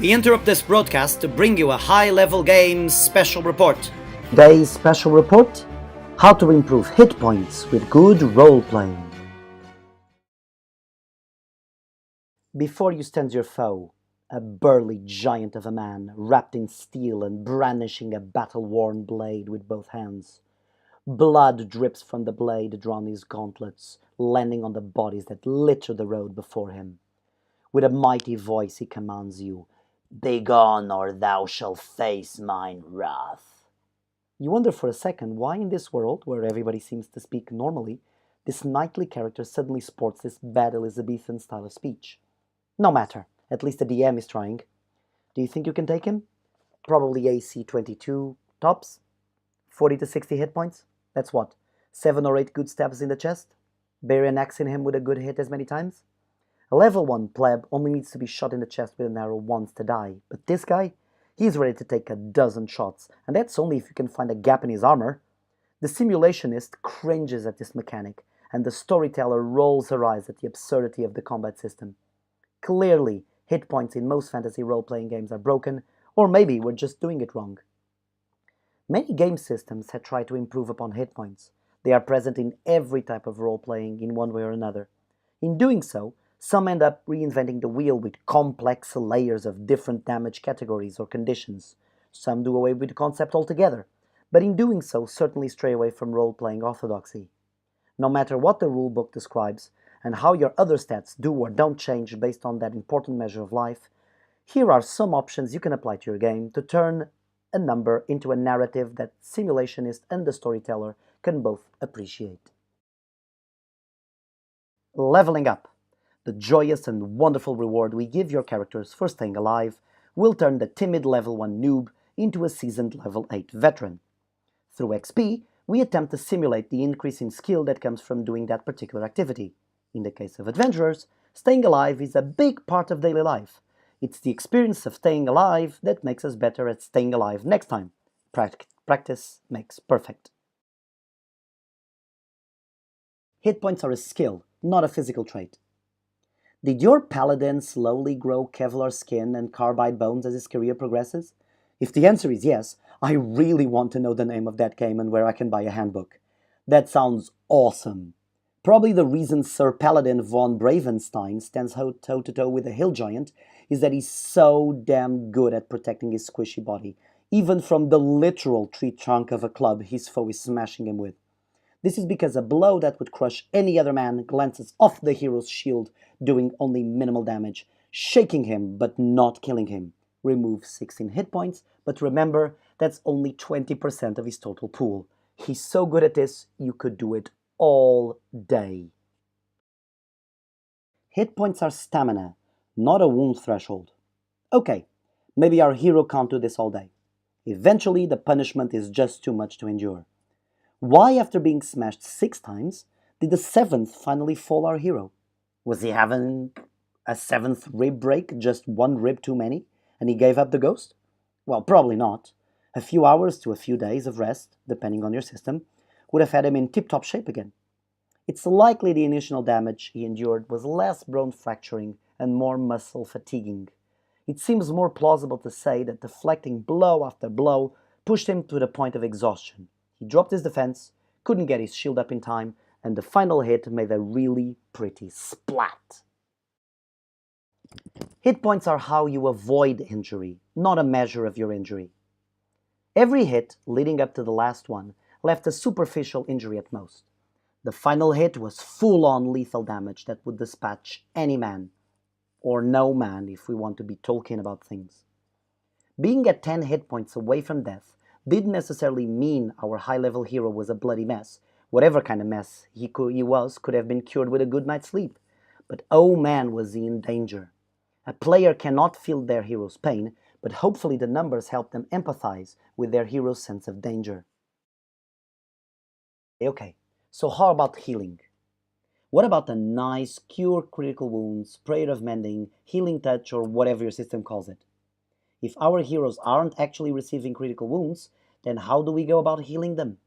We interrupt this broadcast to bring you a high-level games special report. Today's special report: how to improve hit points with good role-playing. Before you stands your foe, a burly giant of a man, wrapped in steel and brandishing a battle-worn blade with both hands. Blood drips from the blade drawn his gauntlets, landing on the bodies that litter the road before him. With a mighty voice he commands you, "Begone, or thou shalt face mine wrath." You wonder for a second why in this world, where everybody seems to speak normally, this knightly character suddenly sports this bad Elizabethan style of speech. No matter, at least the DM is trying. Do you think you can take him? Probably AC 22 tops? 40 to 60 hit points? That's what? 7 or 8 good stabs in the chest? Bury an axe in him with a good hit as many times? A level 1 pleb only needs to be shot in the chest with an arrow once to die, but this guy? He's ready to take a dozen shots, and that's only if you can find a gap in his armor. The simulationist cringes at this mechanic, and the storyteller rolls her eyes at the absurdity of the combat system. Clearly, hit points in most fantasy role-playing games are broken, or maybe we're just doing it wrong. Many game systems have tried to improve upon hit points. They are present in every type of role-playing in one way or another. In doing so, some end up reinventing the wheel with complex layers of different damage categories or conditions. Some do away with the concept altogether, but in doing so certainly stray away from role-playing orthodoxy. No matter what the rulebook describes, and how your other stats do or don't change based on that important measure of life, here are some options you can apply to your game to turn a number into a narrative that simulationist and the storyteller can both appreciate. Leveling up. The joyous and wonderful reward we give your characters for staying alive will turn the timid level 1 noob into a seasoned level 8 veteran. Through XP, we attempt to simulate the increase in skill that comes from doing that particular activity. In the case of adventurers, staying alive is a big part of daily life. It's the experience of staying alive that makes us better at staying alive next time. Practice makes perfect. Hit points are a skill, not a physical trait. Did your paladin slowly grow Kevlar skin and carbide bones as his career progresses? If the answer is yes, I really want to know the name of that game and where I can buy a handbook. That sounds awesome. Probably the reason Sir Paladin von Bravenstein stands toe-to-toe with a hill giant is that he's so damn good at protecting his squishy body, even from the literal tree trunk of a club his foe is smashing him with. This is because a blow that would crush any other man glances off the hero's shield, doing only minimal damage, shaking him but not killing him. Remove 16 hit points, but remember, that's only 20% of his total pool. He's so good at this, you could do it all day. Hit points are stamina, not a wound threshold. Okay, maybe our hero can't do this all day. Eventually, the punishment is just too much to endure. Why, after being smashed 6 times, did the 7th finally fall our hero? Was he having a 7th rib break, just 1 rib too many, and he gave up the ghost? Well, probably not. A few hours to a few days of rest, depending on your system, would have had him in tip-top shape again. It's likely the initial damage he endured was less bone fracturing and more muscle fatiguing. It seems more plausible to say that deflecting blow after blow pushed him to the point of exhaustion. He dropped his defense, couldn't get his shield up in time, and the final hit made a really pretty splat. Hit points are how you avoid injury, not a measure of your injury. Every hit leading up to the last one left a superficial injury at most. The final hit was full-on lethal damage that would dispatch any man, or no man if we want to be Tolkien about things. Being at 10 hit points away from death didn't necessarily mean our high-level hero was a bloody mess. Whatever kind of mess he was could have been cured with a good night's sleep. But oh man, was he in danger. A player cannot feel their hero's pain, but hopefully the numbers help them empathize with their hero's sense of danger. Okay, so how about healing? What about a nice cure critical wounds, prayer of mending, healing touch, or whatever your system calls it? If our heroes aren't actually receiving critical wounds, then how do we go about healing them?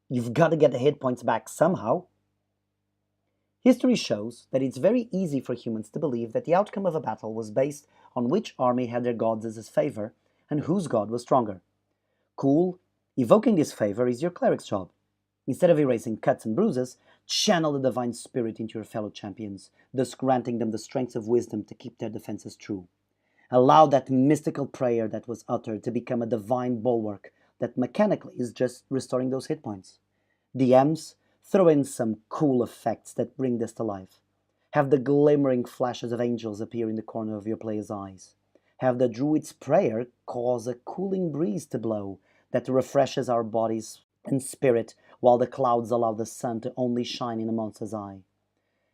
You've got to get the hit points back somehow. History shows that it's very easy for humans to believe that the outcome of a battle was based on which army had their gods as its favor and whose god was stronger. Cool, evoking this favor is your cleric's job. Instead of erasing cuts and bruises, channel the divine spirit into your fellow champions, thus granting them the strength of wisdom to keep their defenses true. Allow that mystical prayer that was uttered to become a divine bulwark that mechanically is just restoring those hit points. DMs, throw in some cool effects that bring this to life. Have the glimmering flashes of angels appear in the corner of your player's eyes. Have the druid's prayer cause a cooling breeze to blow that refreshes our bodies and spirit while the clouds allow the sun to only shine in a monster's eye.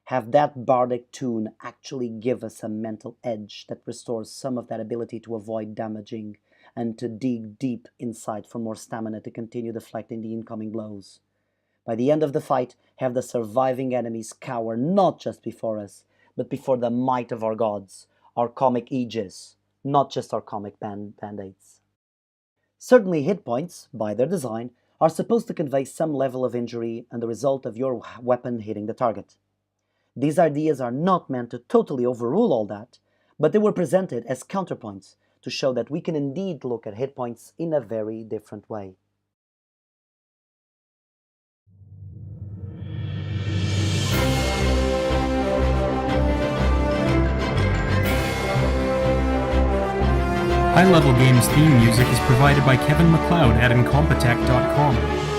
Have that bardic tune actually give us a mental edge that restores some of that ability to avoid damaging and to dig deep inside for more stamina to continue deflecting the incoming blows. By the end of the fight, have the surviving enemies cower not just before us, but before the might of our gods, our comic aegis, not just our comic band-aids. Certainly hit points, by their design, are supposed to convey some level of injury and the result of your weapon hitting the target. These ideas are not meant to totally overrule all that, but they were presented as counterpoints to show that we can indeed look at hit points in a very different way. High Level Games theme music is provided by Kevin MacLeod at Incompetech.com.